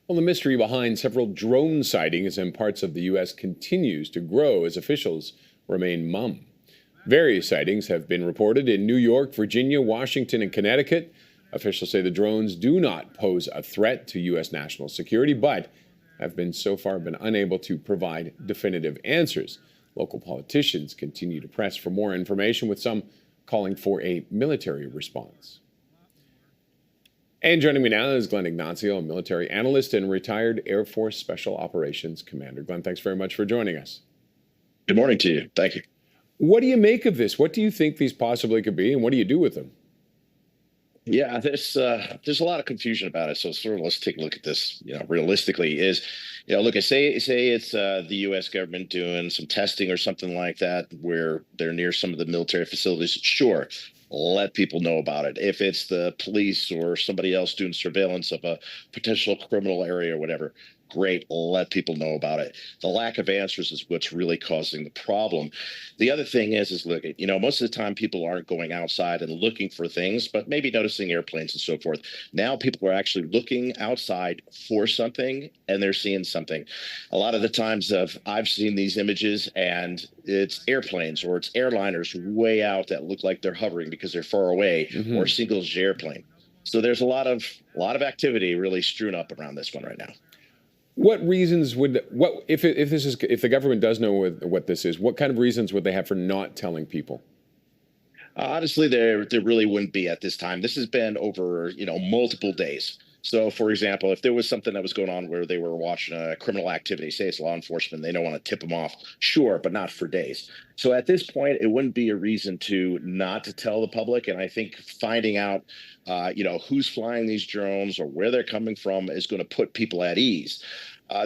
Well, the mystery behind several drone sightings in parts of the U.S. continues to grow as officials remain mum. Various sightings have been reported in New York, Virginia, Washington, and Connecticut. Officials say the drones do not pose a threat to U.S. national security, but have so far been unable to provide definitive answers. Local politicians continue to press for more information, with some calling for a military response. And joining me now is Glenn Ignazio, a military analyst and retired Air Force Special Operations Commander. Glenn, thanks very much for joining us. Good morning to you. Thank you. What do you make of this? What do you think these possibly could be, and what do you do with them? Yeah, there's a lot of confusion about it. So let's take a look at this. Realistically, look, I say it's the U.S. government doing some testing or something like that, where they're near some of the military facilities. Sure, let people know about it. If it's the police or somebody else doing surveillance of a potential criminal area or whatever, great, let people know about it. The lack of answers is what's really causing the problem. The other thing is look, most of the time people aren't going outside and looking for things, but maybe noticing airplanes and so forth. Now people are actually looking outside for something, and they're seeing something. A lot of the times I've seen these images, and it's airplanes or it's airliners way out that look like they're hovering because they're far away, or a single airplane. So there's a lot of activity really strewn up around this one right now. What reasons would if the government does know what this is? What kind of reasons would they have for not telling people? Honestly, there really wouldn't be at this time. This has been over multiple days. So, for example, if there was something that was going on where they were watching a criminal activity, say it's law enforcement, they don't want to tip them off, sure, but not for days. So at this point, it wouldn't be a reason to not to tell the public. And I think finding out, who's flying these drones or where they're coming from is going to put people at ease.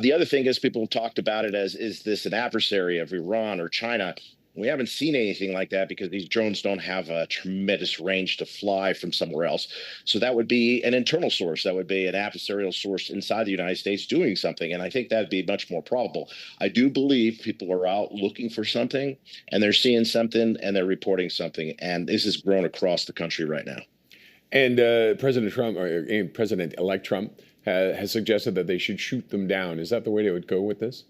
The other thing is people talked about it as, is this an adversary of Iran or China? We haven't seen anything like that because these drones don't have a tremendous range to fly from somewhere else. So that would be an internal source. That would be an adversarial source inside the United States doing something. And I think that'd be much more probable. I do believe people are out looking for something, and they're seeing something, and they're reporting something. And this has grown across the country right now. And President Trump, or President-elect Trump, has suggested that they should shoot them down. Is that the way they would go with this?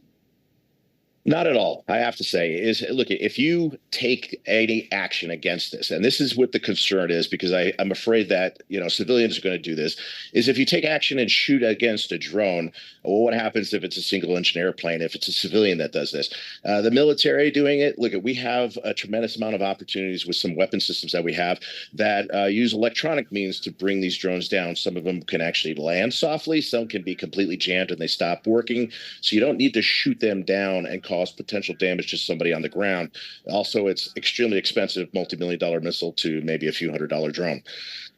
Not at all. I have to say look, if you take any action against this, and this is what the concern is, because I'm afraid that, civilians are going to do this, is if you take action and shoot against a drone, well, what happens if it's a single engine airplane, if it's a civilian that does this? The military doing it, look, we have a tremendous amount of opportunities with some weapon systems that we have that use electronic means to bring these drones down. Some of them can actually land softly. Some can be completely jammed and they stop working. So you don't need to shoot them down and cause potential damage to somebody on the ground. Also, it's extremely expensive, multi-million-dollar missile to maybe a few $100 drone.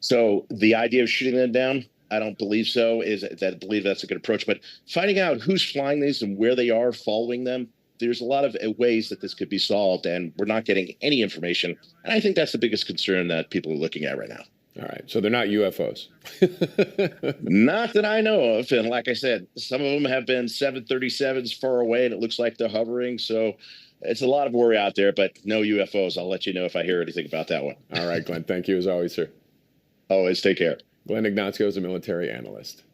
So the idea of shooting them down, I don't believe so. I believe that's a good approach. But finding out who's flying these and where they are following them, there's a lot of ways that this could be solved, and we're not getting any information. And I think that's the biggest concern that people are looking at right now. All right. So they're not UFOs. Not that I know of. And like I said, some of them have been 737s far away, and it looks like they're hovering. So it's a lot of worry out there, but no UFOs. I'll let you know if I hear anything about that one. All right, Glenn. Thank you as always, sir. Always take care. Glenn Ignazio is a military analyst.